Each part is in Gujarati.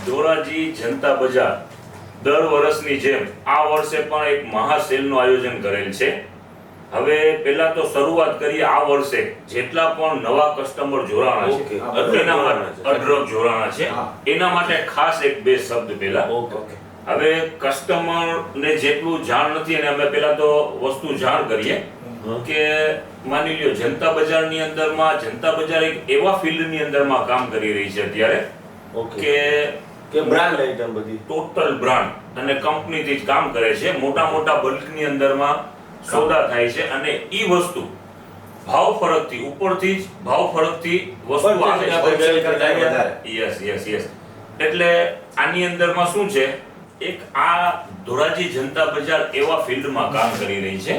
ધોરાજી જનતા બજાર દર વર્ષની જેમ આ વર્ષે પણ એક મહાસેલનું આયોજન કરેલ છે. હવે પહેલા તો શરૂઆત કરીએ આ વર્ષે જેટલા પણ નવા કસ્ટમર જોડાણા છે એના માટે અઢળક જોડાણા છે એના માટે ખાસ એક બે શબ્દ પહેલા. હવે કસ્ટમર ને જેટલું જાણ નથી અને અમે પહેલા તો વસ્તુ જાણ કરીએ કે માની લ્યો જનતા બજારની અંદરમાં જનતા બજાર એક એવા ફિલ્ડની અંદરમાં કામ કરી રહી છે અત્યારે કે બ્રાન્ડ આઇટમ બધી ટોટલ બ્રાન્ડ અને કંપનીથી જ કામ કરે છે. મોટા મોટા બલ્કની અંદરમાં સોદા થાય છે અને ઈ વસ્તુ ભાવ ફરકથી ઉપરથી જ ભાવ ફરકથી વસ્તુ આવે છે. યસ એટલે આની અંદરમાં શું છે એક આ ધોરાજી જનતા બજાર એવા ફિલ્ડમાં કામ કરી રહી છે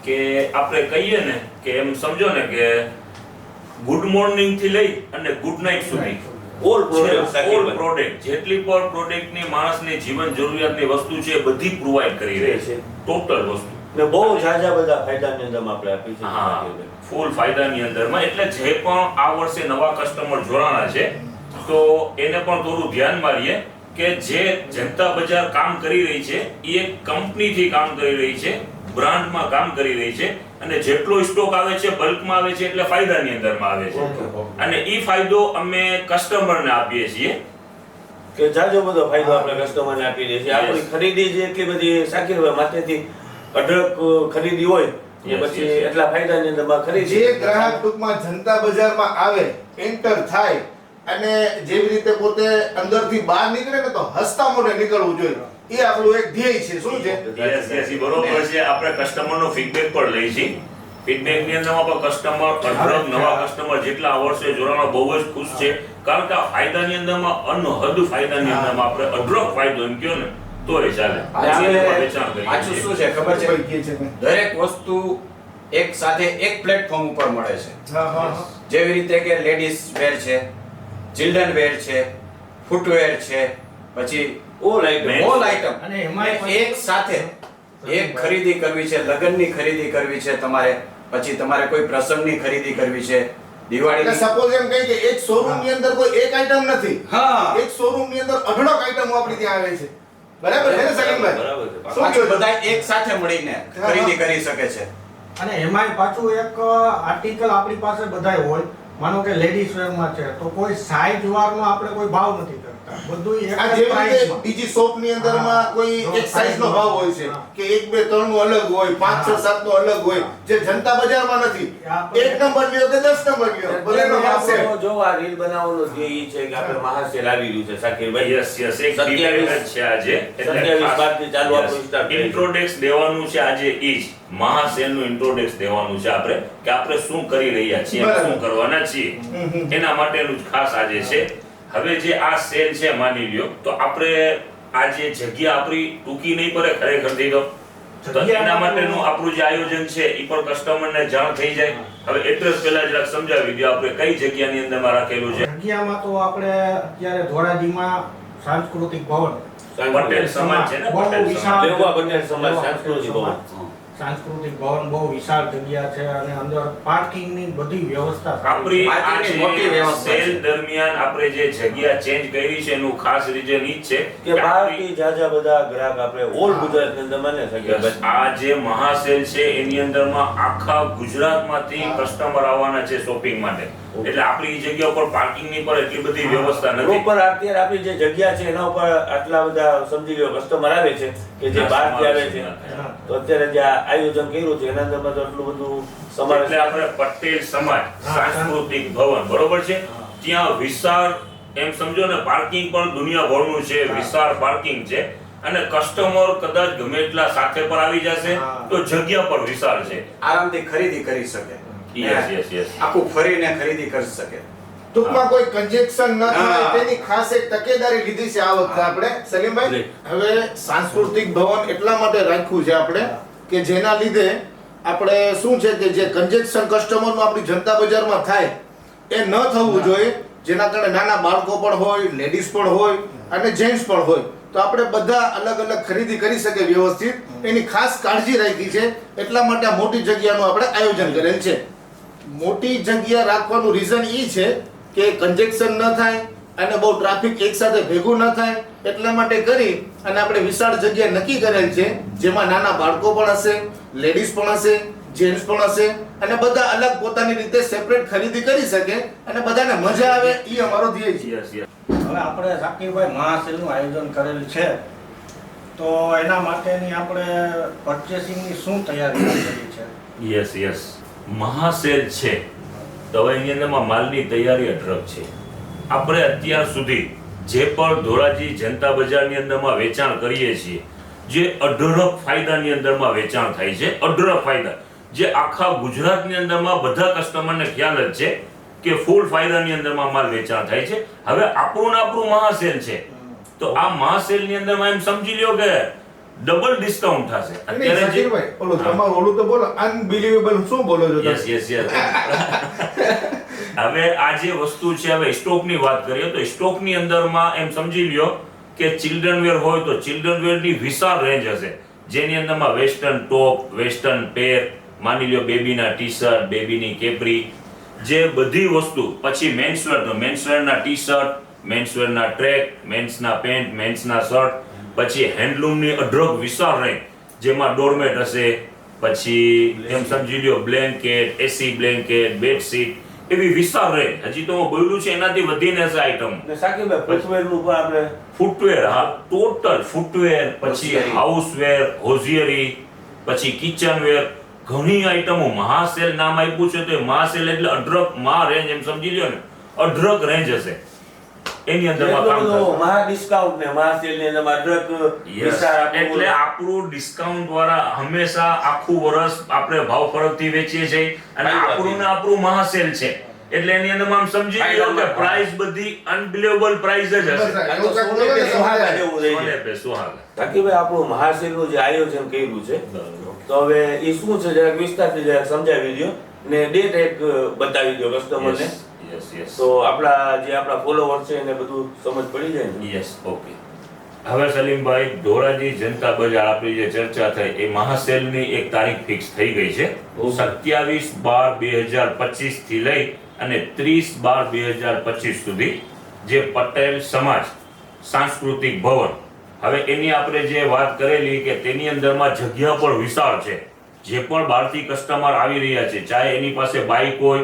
કે આપણે કહીએ ને કે એમ સમજો ને કે ગુડ મોર્નિંગ થી લઈ અને ગુડ નાઇટ સુધી ઓલ પ્રોડક્ટ જેટલી પણ પ્રોડક્ટની માણસની જીવન જરૂરિયાતની વસ્તુ છે બધી પ્રોવાઈડ કરી રહી છે. ટોટલ વસ્તુ ને બહુ ઝાઝા બધા ફાયદાની અંદરમાં આપણે આપી છે. હા, ફૂલ ફાયદાની અંદરમાં. એટલે જે પણ આ વર્ષે નવા કસ્ટમર જોડાણા છે તો એને પણ થોડું ધ્યાનમાં રહીએ કે જે જનતા બજાર કામ કરી રહી છે એ એક કંપનીથી કામ કરી રહી છે, બ્રાન્ડમાં કામ કરી રહી છે અને જેટલો સ્ટોક આવે છે બલ્કમાં આવે છે એટલે ફાયદાની અંદરમાં આવે છે અને ઈ ફાયદો અમે કસ્ટમરને આપીએ છીએ કે જાજો બધો ફાયદો આપણે કસ્ટમરને આપી દઈએ છીએ. આપણી ખરીદી જે એટલી બધી સાકી હોય માથેથી અઢળક ખરીદી હોય એ પછી એટલા ફાયદાની અંદરમાં ખરીદી જે ગ્રાહક ટૂંકમાં જનતા બજારમાં આવે એન્ટર થાય અને જેવી રીતે પોતે અંદરથી બહાર નીકળે ને તો હસતા મોઢે નીકળવું જોઈએ. એ આપણું એક ધ્યેય છે. શું છે? યસ બરોબર છે. આપણે કસ્ટમરનો ફીડબેક પણ લઈ છીએ. ફીડબેક ની અંદરમાં પણ કસ્ટમર અઢળક નવા કસ્ટમર જેટલા આ વર્ષે જોડાણા બહુ જ ખુશ છે કારણ કે આ ફાયદાની અંદરમાં અનહદ ફાયદાની અંદરમાં આપણે અઢળક ફાયદો એમ કહ્યો ને તો એ ચાલે. પાછું શું છે ખબર છે દરેક વસ્તુ એક સાથે એક પ્લેટફોર્મ ઉપર મળે છે. જેવી રીતે કે લેડીઝ વેર છે, ચિલ્ડ્રન વેર છે, ફૂટવેર છે, પછી ઓલ આઇટમ અને એમાં એક સાથે એક ખરીદી કરવી છે, લગ્નની ખરીદી કરવી છે તમારે, પછી તમારે કોઈ પ્રસંગની ખરીદી કરવી છે, દિવાળી સપોઝ એમ કહી કે એક શોરૂમ ની અંદર કોઈ એક આઇટમ નથી. હા, એક શોરૂમ ની અંદર અઢળક આઇટમો આપણી ત્યાં આવે છે. બરાબર છે ને સલીમભાઈ? બરાબર. પાછું બધા એક સાથે મળીને ખરીદી કરી શકે છે. અને એમાંય પાછું એક આર્ટિકલ આપણી પાસે બધાય હોય. માનો કે લેડીઝ વેરમાં છે તો કોઈ સાઈઝ વારનો આપણે કોઈ ભાવ નથી કરતા, બધું એક આ જ જેવી પ્રાઇસમાં. રીતે બીજી શોપ ની અંદરમાં કોઈ એક સાઈઝ નો ભાવ હોય છે કે 1 2 3 નું અલગ હોય, 5 6 7 નું અલગ હોય, જે જનતા બજારમાં નથી. 1 નંબર લ્યો કે 10 નંબર લ્યો ભલેનો ભાવ છે. જો આ રીલ બનાવવાનો ધ્યેય છે કે આપણે મહાસેલ આવી રહ્યું છે સાકીરભાઈ. યસ એક ડિબેટ છે આજે. 27 બાદથી ચાલુ આપણું સ્ટાર્ટ છે. ઇન્ટ્રોડક્સ દેવાનું છે આજે ઈ જ મહાસેલનું ઇન્ટ્રોડક્સ દેવાનું છે આપણે કે આપણે શું કરી રહ્યા છીએ, શું કરવાના છીએ એના માટેનું જ ખાસ આજે છે. હવે જે આ સેલ છે માની લ્યો તો આપણે આ જે જગ્યા આપણી ટૂંકી નહીં પડે ખરેખર તો એના માટેનું આપણું જે આયોજન છે એ પણ કસ્ટમરને જાણ થઈ જાય. હવે એડ્રેસ પહેલા જરાક સમજાવી દો આપણે કઈ જગ્યાની અંદરમાં રાખેલું છે. જગ્યામાં તો આપણે અત્યારે ધોરાજીમાં સાંસ્કૃતિક ભવન પટેલ સમાજ છે ને, પટેલ સમાજ. લેવા પટેલ સમાજ સાંસ્કૃતિક ભવન. સાંસ્કૃતિક ભવન બહુ વિશાળ જગ્યા છે અને અંદર પાર્કિંગની બધી વ્યવસ્થા આપણી પાર્કિંગની મોટી વ્યવસ્થા સેલ છે. દરમિયાન આપણે જે જગ્યા ચેન્જ કરી છે એનું ખાસ રીઝન ઈ જ છે કે બહારથી જાજા બધા ગ્રાહક આપણે ઓલ ગુજરાતની અંદર માને છે. આ જે મહાસેલ છે એની અંદરમાં આખા ગુજરાતમાંથી કસ્ટમર આવવાના છે શોપિંગ માટે. એટલે આપણી જગ્યા ઉપર પાર્કિંગ ની પણ એટલી બધી વ્યવસ્થા નથી. ઉપર અત્યારે આપણી જે જગ્યા છે એના ઉપર આટલા બધા સમજી લો કસ્ટમર આવે છે કે જે બહારથી આવે છે તો અત્યારે જે આયોજન કર્યું છે એના અંદરમાં તો એટલું બધું સમાવેશ. એટલે આપણે પટેલ સમાજ સાંસ્કૃતિક ભવન બરોબર છે ત્યાં વિશાળ એમ સમજો ને પાર્કિંગ પણ દુનિયાભરનું છે, વિશાળ પાર્કિંગ છે અને કસ્ટમર કદાચ ગમે એટલા સાથે પર આવી જશે તો જગ્યા પણ વિશાળ છે, આરામથી ખરીદી કરી શકે. યસ આખું ફરીને ખરીદી કરી શકે. ટૂંકમાં કોઈ કન્જેક્શન ન થાય તેની ખાસ એક તકેદારી લીધી છે આ વખતે આપણે. સલીમભાઈ, હવે સાંસ્કૃતિક ભવન એટલા માટે રાખ્યું છે આપણે કે જેના લીધે આપણે શું છે કે જે કન્જેક્શન કસ્ટમરનું આપણી જનતા બજારમાં થાય એ ન થવું જોઈએ. જેના કારણે નાના બાળકો પણ હોય, લેડીઝ પણ હોય અને જેન્ટ્સ પણ હોય તો આપણે બધા અલગ અલગ ખરીદી કરી શકે વ્યવસ્થિત. એની ખાસ કાળજી રાખી છે. એટલા માટે આ મોટી જગ્યાનું આપણે આયોજન કરેલ છે. મોટી જગ્યા રાખવાનું રીઝન એ છે કે કન્જેક્શન ન થાય, અને બહુ ટ્રાફિક એક સાથે ભેગું ન થાય એટલા માટે કરી અને આપણે વિશાળ જગ્યા નક્કી કરેલ છે, જેમાં નાના બાળકો પણ હશે, લેડીઝ પણ હશે, જેન્ટ્સ પણ હશે અને બધા અલગ પોતાની રીતે સેપરેટ ખરીદી કરી શકે અને બધાને મજા આવે એ અમારો ધ્યેય છે. Yes yes. હવે આપણે સાકીરભાઈ મહાસેલનું આયોજન કરેલ છે, તો એના માટેની આપણે પર્ચેસિંગની શું તૈયારી કરી છે? Yes yes. મહાસેલ છે તો હવે એની અંદરમાં માલની તૈયારી અઢળક છે. આપણે અત્યાર સુધી જે પણ ધોરાજી જનતા બજારની અંદરમાં વેચાણ કરીએ છીએ, જે અઢળક ફાયદાની અંદરમાં વેચાણ થાય છે, અઢળક ફાયદા જે આખા ગુજરાતની અંદરમાં બધા કસ્ટમરને ખ્યાલ જ છે કે ફૂલ ફાયદાની અંદરમાં માલ વેચાણ થાય છે. હવે આપણું મહાસેલ છે, તો આ મહાસેલની અંદરમાં એમ સમજી લ્યો કે ડબલ ડિસ્કાઉન્ટ થશે. અત્યારે જે ઓલું તમારું ઓલું તો બોલો, અનબિલીવેબલ શું બોલો છો? Yes yes yes. હવે આ જે વસ્તુ છે, હવે સ્ટોકની વાત કરીએ તો સ્ટોકની અંદરમાં એમ સમજી લ્યો કે ચિલ્ડ્રન વેર હોય તો ચિલ્ડ્રન વેરની વિશાળ રેન્જ હશે, જેની અંદરમાં વેસ્ટર્ન ટોપ, વેસ્ટર્ન પેર, માની લ્યો બેબીના ટી શર્ટ, બેબીની કેપરી, જે બધી વસ્તુ. પછી મેન્સવેર તો મેન્સવેરના ટી શર્ટ, મેન્સવેરના ટ્રેક, મેન્સના પેન્ટ, મેન્સના શર્ટ, પછી હેન્ડલૂમની અઢળક વિશાળ રેન્જ, જેમાં ડોરમેટ હશે, પછી એમ સમજી લ્યો બ્લેન્કેટ, એસી બ્લેન્કેટ, બેડશીટ, એવી વિશાળ રેન્જ. હજી તો હું બોલ્યું છે એનાથી વધીને છે આઈટમ. ને સાકીરભાઈ ફૂટવેરનું પણ આપણે ફૂટવેર, હા, ટોટલ ફૂટવેર, પછી હાઉસવેર, હોઝિયરી, પછી કિચનવેર, ઘણી આઈટમો. મહાસેલ નામ આપ્યું છે તો મહાસેલ એટલે અઢળક મહા રેન્જ એમ સમજી લ્યો ને, અઢળક રેન્જ હશે એની અંદરમાં કામ થશે. મહા ડિસ્કાઉન્ટ ને મહા સેલ ની અંદર અઢળક Yes. વિસ્તાર આપેલું. એટલે આપણું ડિસ્કાઉન્ટ દ્વારા હંમેશા આખું વર્ષ આપણે ભાવ ફરકથી વેચીએ છીએ અને આપણું મહાસેલ છે એટલે એની અંદર આમ સમજી લો કે પ્રાઇસ બધી અનબિલીવેબલ પ્રાઇસ જ હશે. આ તો સોને પે સુહાગા જેવું રહે છે. સોને પે સુહાગા. સાકીરભાઈ આપણું મહાસેલ નું જે આયોજન કર્યું છે, તો હવે એ શું છે જરાક વિસ્તારથી જરાક સમજાવી દો ને ડેટ એક બતાવી દો કસ્ટમરને, યસ યસ. તો આપણા ફોલોવર છે એને બધું સમજ પડી જાય ને. Yes, okay. હવે સલીમભાઈ, ધોરાજી જનતા બજાર આપણી જે ચર્ચા થઈ એ મહાસેલની એક તારીખ ફિક્સ થઈ ગઈ છે. 27/12/2025 થી લઈ અને 30/12/2025 સુધી જે પટેલ સમાજ સાંસ્કૃતિક ભવન, હવે એની આપણે જે વાત કરેલી કે તેની અંદરમાં જગ્યા પણ વિશાળ છે. જે પણ બહારથી કસ્ટમર આવી રહ્યા છે, ચાહે એની પાસે બાઇક હોય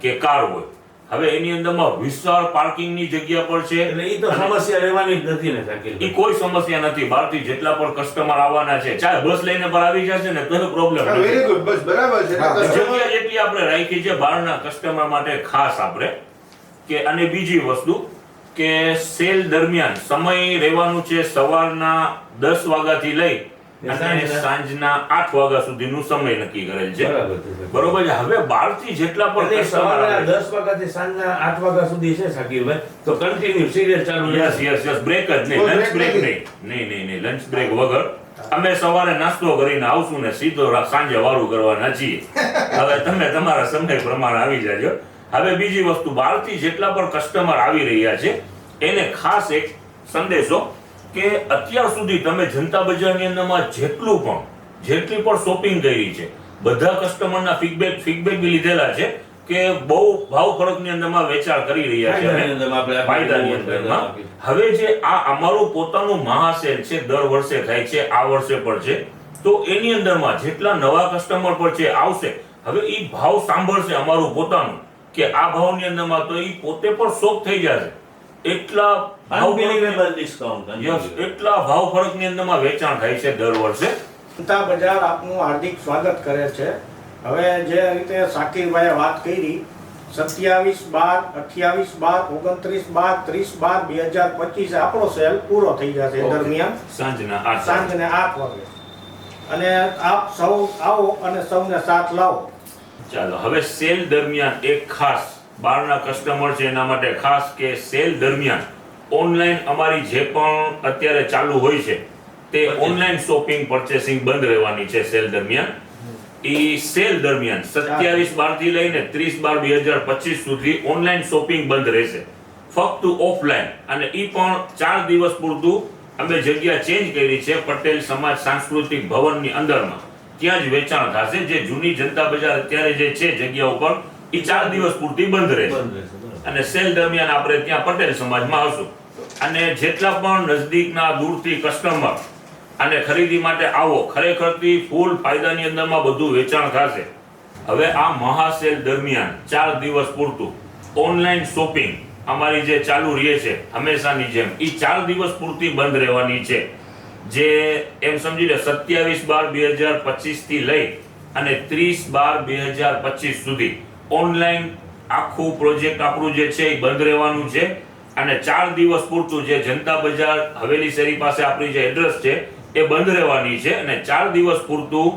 કે કાર હોય, હવે એની અંદરમાં વિશાળ પાર્કિંગની જગ્યા પણ છે. એટલે એ તો સમસ્યા રહેવાની જ નથી ને એ સાકીરભાઈ. કોઈ સમસ્યા નથી. બહારથી જેટલા પણ કસ્ટમર આવવાના છે, ચાહે બસ લઈને પણ આવી જશે ને તો પ્રોબ્લેમ નથી. વેરી ગુડ, બસ બરાબર છે. જગ્યા જેટલી આપણે રાખી છે બહારના કસ્ટમર માટે ખાસ આપણે કે. અને બીજી વસ્તુ કે સેલ દરમિયાન સમય રહેવાનું છે સવારના 10 વાગ્યાથી લઈ અને સાંજના 8 વાગ્યા સુધીનું સમય નક્કી કરેલ છે. બરાબર છે. બરોબર છે. હવે બહારથી જેટલા પણ એટલે કસ્ટમર સવારના આવે 10 વાગ્યાથી સાંજના 8 વાગ્યા સુધી છે સાકીરભાઈ, તો કન્ટિન્યુ સિરિયલ ચાલુ યસ યસ યસ. બ્રેક જ નહીં, કોઈ લંચ break બ્રેક નથી. નહીં, લંચ બ્રેક વગર અમે સવારે નાસ્તો કરીને આવશું ને સીધો સાંજે વાળું કરવાના છીએ. હવે તમે તમારા સમય પ્રમાણે આવી જાજો. હવે બીજી વસ્તુ, બહારથી જેટલા પણ કસ્ટમર આવી રહ્યા છે એને ખાસ એક સંદેશો કે અત્યાર સુધી તમે જનતા બજારની અંદરમાં જેટલી પણ શોપિંગ કરી છે, બધા કસ્ટમરના ફીડબેક બી લીધેલા છે કે બહુ ભાવ ફરકની અંદરમાં વેચાણ કરી રહ્યા છે ફાયદાની અંદરમાં આપણે ફાયદાની અંદરમાં. હવે જે આ અમારું પોતાનું મહાસેલ છે, દર વર્ષે થાય છે, આ વર્ષે પણ છે, તો એની અંદરમાં જેટલા નવા કસ્ટમર પર છે આવશે, હવે એ ભાવ સાંભળશે અમારું પોતાનું કે આ ભાવની અંદરમાં, તો એ પોતે પણ શોક થઈ જશે. એટલા ભાવ અનબિલીવેબલ ડિસ્કાઉન્ટ. યસ, એટલા ભાવ ફરકની અંદરમાં વેચાણ થાય છે દર વર્ષે. જનતા બજાર આપનું હાર્દિક સ્વાગત કરે છે. હવે જે રીતે સાકીરભાઈએ વાત કરી, 27/12, 28/12, 29/12, 30/12/2025 આપણો સેલ પૂરો થઈ જશે. એ દરમિયાન સાંજના 8 સાંજને 8 વાગે અને આપ સૌ આવો અને સૌને સાથ લાવો. ચાલો, હવે સેલ દરમિયાન એક ખાસ બહારના કસ્ટમર છે એના માટે ખાસ કે સેલ દરમિયાન ઓનલાઈન અમારી જે પણ અત્યારે ચાલુ હોય છે તે ઓનલાઈન શોપિંગ પરચેસિંગ બંધ રહેવાની છે સેલ દરમિયાન. એ સેલ દરમિયાન 27/12 થી લઈને 30/12/2025 સુધી ઓનલાઈન શોપિંગ બંધ રહેશે, ફક્ત ઓફલાઈન. અને એ પણ 4 દિવસ પૂરતું અમે જગ્યા ચેન્જ કરી છે પટેલ સમાજ સાંસ્કૃતિક ભવનની અંદરમાં, ત્યાં જ વેચાણ થશે. જે જૂની જનતા બજાર અત્યારે જે છે જગ્યા ઉપર, એ 4 દિવસ પૂરતી બંધ રહેશે. અને સેલ દરમિયાન આપણે ત્યાં પટેલ સમાજમાં આવશું અને જેટલા પણ નજદીકના દૂરથી કસ્ટમર અને ખરીદી માટે આવો, ખરેખરથી ફૂલ ફાયદાની અંદરમાં બધું વેચાણ થશે. હવે આ મહાસેલ દરમિયાન 4 દિવસ પૂરતું ઓનલાઈન શોપિંગ અમારી જે ચાલુ રહે છે હંમેશાની જેમ, એ 4 દિવસ પૂરતી બંધ રહેવાની છે. જે એમ સમજી લે 27/12/2025 થી લઈ અને 30/12/2025 સુધી ઓનલાઈન આખું પ્રોજેક્ટ આપણું જે છે એ બંધ રહેવાનું છે. અને 4 દિવસ પૂરતું જે જનતા બજાર હવેલી શેરી પાસે આપણી જે એડ્રેસ છે એ બંધ રહેવાની છે. અને 4 દિવસ પૂરતું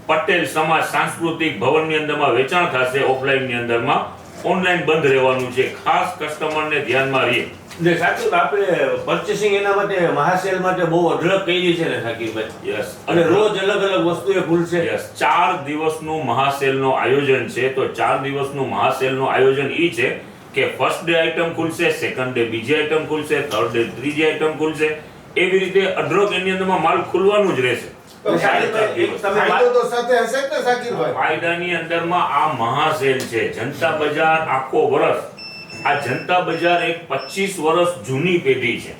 પટેલ સમાજ સાંસ્કૃતિક ભવનની અંદરમાં વેચાણ થશે. ઓફલાઈનની અંદરમાં ઓનલાઈન બંધ રહેવાનું છે. ખાસ કસ્ટમરને ધ્યાનમાં રહે. ને સાકીબ આપણે પર્ચેસિંગ એના માટે મહાસેલ માટે બહુ અઢળક કરી છે ને સાકીબભાઈ. યસ. અને રોજ અલગ અલગ વસ્તુએ ખુલશે. યસ. 4 દિવસનું મહાસેલનું આયોજન છે. તો 4 દિવસનું મહાસેલનું આયોજન ઈ છે કે ફર્સ્ટ ડે આઈટમ ખુલશે, સેકન્ડ ડે બીજી આઈટમ ખુલશે, થર્ડ ડે ત્રીજી આઈટમ ખુલશે. એવી રીતે અઢળક એની અંદરમાં માલ ખુલવાનું જ રહેશે. ફાયદો તો સાથે હશે જ ને સાકીરભાઈ? ફાયદાની અંદરમાં આ મહાસેલ છે. જનતા બજાર આખો વર્ષ, આ જનતા બજાર એક 25 વર્ષ જૂની પેઢી છે,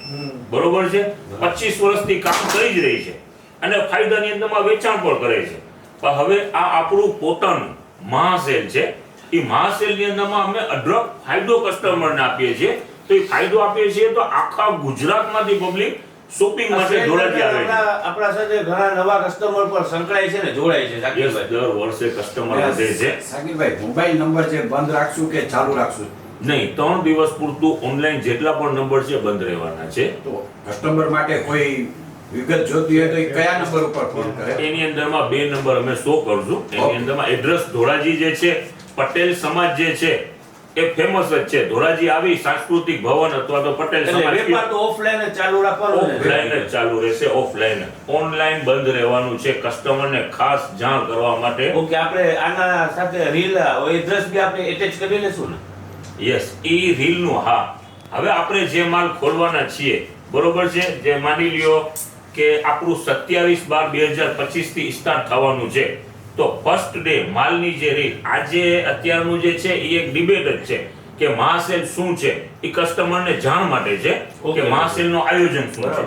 બરોબર છે. 25 વર્ષથી કામ કરી જ રહી છે અને ફાયદાની અંદરમાં વેચાણ પણ કરે છે. પણ હવે આ આપણું પોતાનું મહાસેલ છે. એ મહાસેલની અંદરમાં અમે અઢળક ફાયદો કસ્ટમરને આપીએ છીએ. તો એ ફાયદો આપીએ છીએ તો આખા ગુજરાતમાંથી પબ્લિક શોપિંગ માટે ધોળાજી આવે છે. આપણા સાથે ઘણા નવા કસ્ટમર પણ સંકળાય છે ને જોડાય છે Yes, સાકીબભાઈ. દર વર્ષે કસ્ટમર વધે છે. સાકીરભાઈ, મોબાઈલ નંબર છે બંધ રાખશું કે ચાલુ રાખશું? નહીં, 3 દિવસ પૂરતું ઓનલાઈન જેટલા પણ નંબર છે બંધ રહેવાના છે. તો કસ્ટમર માટે કોઈ વિગત જોતી હોય તો એ કયા નંબર ઉપર ફોન કરે? એની અંદરમાં 2 નંબર અમે શો કરશું. એની અંદરમાં એડ્રેસ ધોળાજી જે છે, પટેલ સમાજ જે છે એ ફેમસ જ છે. ધોળાજી આવી સાંસ્કૃતિક ભવન અથવા તો પટેલ એટલે સમાજ વેપાર તો ઓફલાઈન જ ચાલુ રાખવાનો ને? ઓફલાઈન જ ચાલુ રહેશે. ઓફલાઈન, ઓનલાઈન બંધ રહેવાનું છે. કસ્ટમરને ખાસ જાણ કરવા માટે. ઓકે, આપણે આના સાથે રીલ એડ્રેસ બી આપણે એટેચ કરી લેશું ને? યસ, ઈ રીલનું. હા, હવે આપણે જે માલ ખોલવાના છીએ, બરોબર છે, જે માની લ્યો કે આપણું 27/12/2025 થી સ્ટાર્ટ થવાનું છે. તો ફર્સ્ટ ડે માલની જે રીલ આજે અત્યારનું જે છે એ એક ડિબેટ જ છે કે મહાસેલ શું છે. એ કસ્ટમરને જાણ માટે છે કે મહાસેલનું આયોજન શું છે.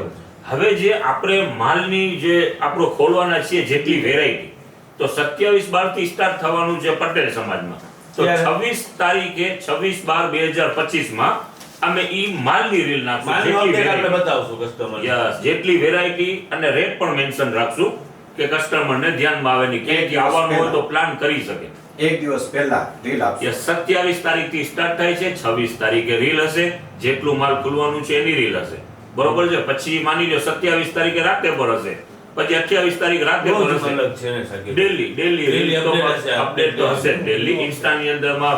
હવે જે આપણે માલની જે આપણો ખોલવાના છીએ જેટલી વેરાયટી, તો 27/12 થી સ્ટાર્ટ થવાનું છે પટેલ સમાજમાં. તો 26 તારીખે 26/12/2025 માં અમે ઈ માલની રીલ નાખશું. માલનો જેટલી update આપણે variety- બતાવશું કસ્ટમર. યસ, જેટલી વેરાયટી અને રેટ પણ મેન્શન રાખશું કે કસ્ટમરને ધ્યાનમાં આવે ને ક્યાંથી આવવાનું હોય તો પ્લાન કરી શકે. એક દિવસ પહેલા રીલ આપશું. યસ, 27 તારીખથી સ્ટાર્ટ થાય છે. 26 તારીખે રીલ હશે. જેટલું માલ ખુલવાનું છે એની રીલ હશે, બરોબર છે. પછી માની લો 27 તારીખે રાતે પર હશે, પછી 28 તારીખ રાતે પર રોજ હશે. અલગ છે ને સાકીબ? ડેલી Daily update હશે. અપડેટ તો હશે ડેલી. ઇન્સ્ટાની અંદરમાં,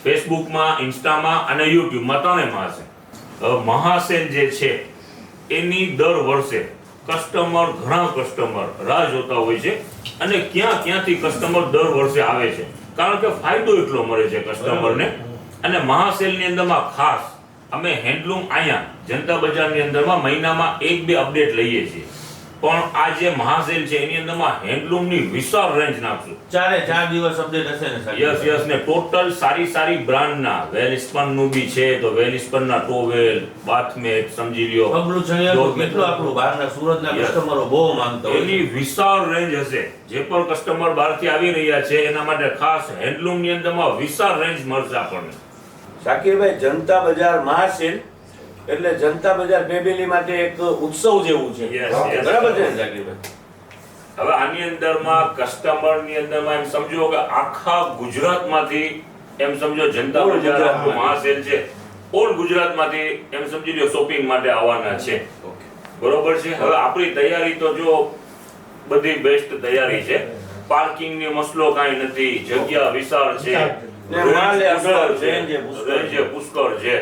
ફેસબુકમાં, ઇન્સ્ટામાં અને યુટ્યુબમાં ત્રણેયમાં હશે. હવે મહાસેલ જે છે એની દર વર્ષે કસ્ટમર, ઘણા કસ્ટમર રાહ જોતા હોય છે અને ક્યાંથી કસ્ટમર દર વર્ષે આવે છે, કારણ કે ફાયદો એટલો મળે છે કસ્ટમરને. અને મહાસેલની અંદરમાં ખાસ અમે હેન્ડલૂમ અહીંયા જનતા બજારની અંદરમાં મહિનામાં 1-2 અપડેટ લઈએ છીએ. પણ આ જે મહાસેલ છે એની અંદરમાં હેન્ડલૂમની વિશાળ રેન્જ નાખશું. 4 દિવસ અપડેટ હશે ને સાકીબ? યસ ને ટોટલ સારી બ્રાન્ડના વેલિસ્પન નું બી છે, તો વેલિસ્પન ના ટોવેલ, બાથમેટ સમજી લ્યો. પગલું છણિયાનું કેટલું આપણું બહારના સુરતના Yes. કસ્ટમરો બહુ માંગતા હોય છે. એની વિશાળ રેન્જ હશે. જે પણ કસ્ટમર બહારથી આવી રહ્યા છે એના માટે ખાસ હેન્ડલૂમ ની અંદરમાં વિશાળ રેન્જ મળશે આપણને. સાકીરભાઈ, જનતા બજાર મહાસેલ એટલે જનતા બજાર ફેમિલી માટે એક ઉત્સવ જેવું છે. Yes, yes. બરાબર છે ને સાકીરભાઈ? હવે આની અંદરમાં કસ્ટમર ની અંદરમાં એમ સમજો કે આખા ગુજરાતમાંથી, એમ સમજો જનતા All બજાર ગુજરાતમાંથી. આપણું મહાસેલ છે, ઓલ ગુજરાતમાંથી એમ સમજી લ્યો શોપિંગ માટે આવવાના છે, બરોબર છે. હવે આપણી તૈયારી તો જો બધી બેસ્ટ તૈયારી છે. પાર્કિંગ ની મસલો કાંઈ નથી, જગ્યા વિશાળ છે, ને માલ એ પુષ્કળ અઢળક છે, range એ પુષ્કળ range એ પુષ્કળ છે.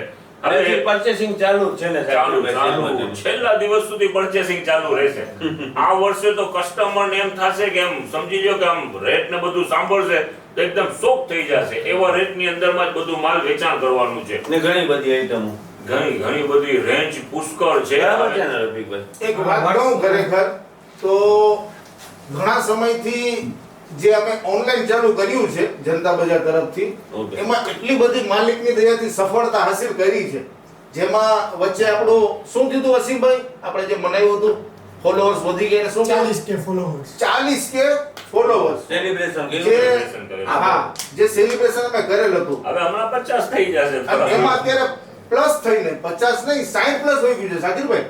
હવે હવે પર્ચેસિંગ ચાલુ જ છે ને ચાલુ સાકીરભાઈ? છેલ્લા દિવસ સુધી પર્ચેસિંગ ચાલુ રહેશે. આ વર્ષે તો કસ્ટમર ને એમ થશે કે એમ સમજી લો કે આમ રેટ ને બધું સાંભળશે તો એકદમ શોક થઈ જશે. એવા રેટ ની અંદરમાં જ બધું માલ વેચાણ કરવાનું છે. ને ઘણી બધી આઈટમો. ઘણી બધી રેન્જ પુષ્કળ છે. બરાબર છે ને રફીકભાઈ? એક વાત કહું ખરેખર તો ઘણા સમયથી જે અમે ઓનલાઈન ચાલુ કર્યું છે જનતા બજાર તરફથી, Okay. એમાં એટલી બધી માલિકની દયાથી સફળતા હાસિલ કરી છે. જેમાં વચ્ચે આપણું શું કીધું વસીમભાઈ, આપણે જે મનાવ્યું હતું ફોલોઅર્સ વધી ગયા, શું 40K followers. 40K followers celebration જે celebration કરેલું. હા જે સેલિબ્રેશન અમે કરેલ હતું, હવે હમણાં 50 થઈ જશે અને એમાં અત્યારે પ્લસ થઈને 50 નહીં 60 પ્લસ વહી ગયું છે સાકિરભાઈ,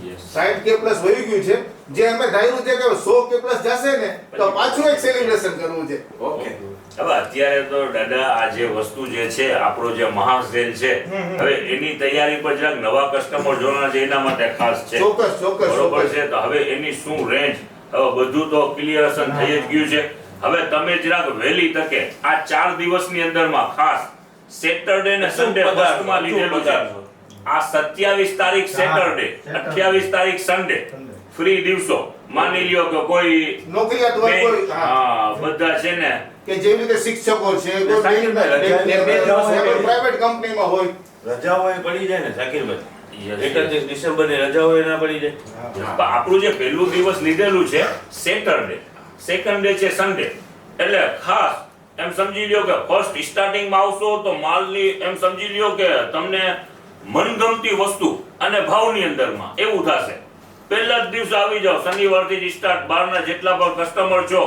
Yes. 60K પ્લસ વહી ગયું છે. જે અમે ધાર્યું છે કે 100K પ્લસ જશે ને તો પાછું એક સેલિબ્રેશન કરવું છે. ઓકે. હવે અત્યારે તો દાદા આ જે વસ્તુ જે છે આપણો જે મહાસેલ છે, હવે એની તૈયારી પર જરાક નવા કસ્ટમર જોડાના છે એના માટે ખાસ છે. ચોક્કસ ચોક્કસ બરોબર ચોક્કસ. છે. તો હવે એની શું રેન્જ, હવે બધું તો ક્લિયરેશન થઈ જ ગયું છે. હવે તમે જરાક વહેલી તકે આ 4 દિવસની અંદરમાં ખાસ સેટરડે ને સન્ડે ફર્સ્ટમાં લીધેલું છે. આ 27 તારીખ સેટરડે, 28 તારીખ સન્ડે ફ્રી દિવસો. માની લ્યો કે કોઈ નોકરિયાત વર્ગ કોઈ, bank, હા, હા બધા છે ને કે જેવી રીતે શિક્ષકો છે, કોઈ સાકિરભાઈ, પ્રાઇવેટ કંપનીમાં હોય, રજાઓ એ પડી જાય ને સાકિરભાઈ, Yes, 31 ડિસેમ્બરની રજાઓ એ ના પડી જાય. આપણું જે પહેલું દિવસ લીધેલું છે સેટરડે, સેકન્ડ ડે છે સન્ડે, એટલે ખાસ એમ સમજી લ્યો કે ફર્સ્ટ સ્ટાર્ટિંગમાં આવશો તો માલની એમ સમજી લ્યો કે તમને મનગમતી વસ્તુ અને ભાવની અંદરમાં એવું થશે. પહેલા જ દિવસે આવી જાઓ, શનિવારથી જ સ્ટાર્ટ. બહારના જેટલા પણ કસ્ટમર છો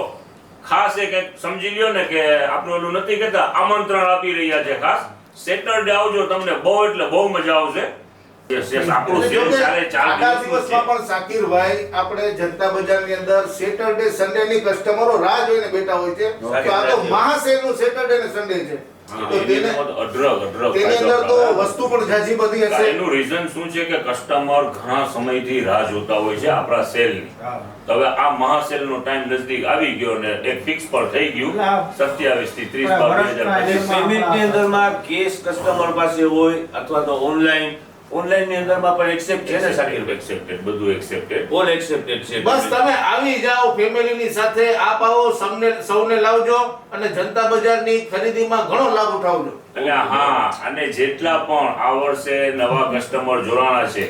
ખાસ એક સમજી લ્યો ને કે આપણે ઓલું નથી કહેતા આમંત્રણ આપી રહ્યા છે. ખાસ સેટરડે આવજો, તમને બહુ એટલે બહુ મજા આવશે. Yes, yes, આપણું એટલે જો sale કે ચાલે 4 આખા દિવસનું છે. દિવસમાં પણ સાકિરભાઈ આપણે જનતા બજારની અંદર સેટરડે સન્ડે ની કસ્ટમરો રાહ જોઈને બેઠા હોય છે. તો આ તો મહાસેલનું સેટરડે ને સન્ડે છે. હા, તો એની તેને અંદર અઢળક તેની ફાયદો અંદર તો પ્રાપ્ત. વસ્તુ પણ ઝાઝી બધી હશે. એનું રીઝન શું છે કે કસ્ટમર ઘણા સમયથી રાહ જોતા હોય છે આપણા સેલની. તો હવે આ મહાસેલનો ટાઈમ નજદીક આવી ગયો ને એક ફિક્સ પર થઈ ગયું 27 થી 30 અને પેમેન્ટની અંદરમાં કેશ કસ્ટમર પાસે હોય અથવા તો ઓનલાઈનની અંદરમાં પણ એક્સેપ્ટ છે ને સાકિરભાઈ? એક્સેપ્ટેડ, બધું એક્સેપ્ટેડ. ઓલ એક્સેપ્ટેડ છે. બસ તમે આવી જાઓ ફેમિલીની સાથે, આપ આવો, સૌને લાવજો અને જનતા બજારની ખરીદીમાં ઘણો લાભ ઉઠાવજો. એટલે હા, અને જેટલા પણ આ વર્ષે નવા કસ્ટમર જોડાણા છે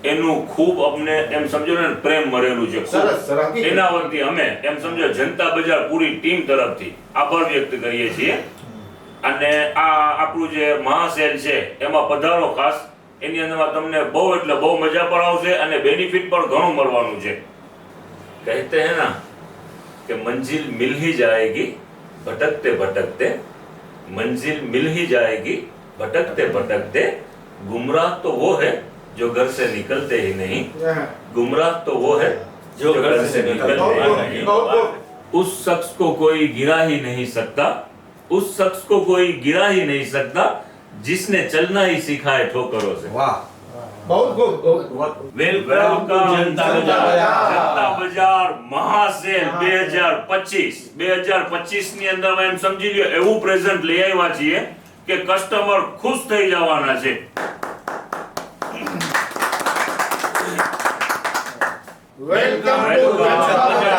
એનું ખૂબ અમને એમ સમજો ને પ્રેમ મળેલું છે. ખૂબ. સરસ, સરસ. એના વતી અમે એમ સમજો જનતા બજાર પૂરી ટીમ તરફથી આભાર વ્યક્ત કરીએ છીએ. અને આ આપણું જે મહાસેલ છે એમાં પધારો ખાસ. એની અંદરમાં તમને બહુ એટલે બહુ મજા પણ આવશે અને બેનિફિટ પણ ઘણું મળવાનું છે. કહેતે હે ના કે મંજિલ મિલ ही जाएगी भटकते भटकते, मंजिल मिल ही जाएगी भटकते भटकते, गुमराह तो वो है जो घर से निकलते ही नहीं, गुमराह तो वो है जो घर से निकलते ही नहीं. उस शख्स को कोई गिरा ही नहीं सकता, उस शख्स को कोई गिरा ही नहीं सकता जिसने चलना ही सीखा है ठोकरों से. વાહ. બહુ ખૂબ વેલકમ to જનતા બજાર. જનતા બજાર મહાસેલ 2025. 2025 ની અંદર એમ સમજી લ્યો એવું પ્રેઝન્ટ લઈ આવ્યા છીએ કે કસ્ટમર ખુશ થઈ જવાના છે. વેલકમ ટુ જનતા બજાર.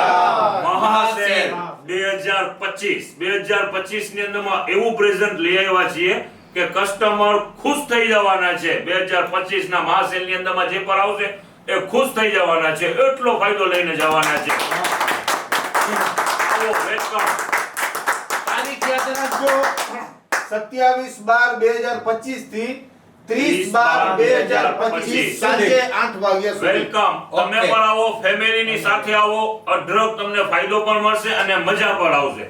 મહાસેલ 2025. 2025 ની અંદરમાં એવું પ્રેઝન્ટ લઈ આવ્યા છીએ કે કસ્ટમર ખુશ થઈ જવાના છે. 2025 ના મહાસેલ ની અંદરમાં જે પર આવશે એ ખુશ થઈ જવાના છે, એટલો ફાયદો લઈને જવાના છે. આવો, વેલકમ. તારીખ યાદ રાખજો, 27/12/2025 થી 30/12/2025 સાંજે 8 વાગ્યા સુધી. વેલકમ. તમે Okay. પણ આવો, ફેમિલીની સાથે આવો, અઢળક તમને ફાયદો પણ મળશે અને મજા પણ આવશે.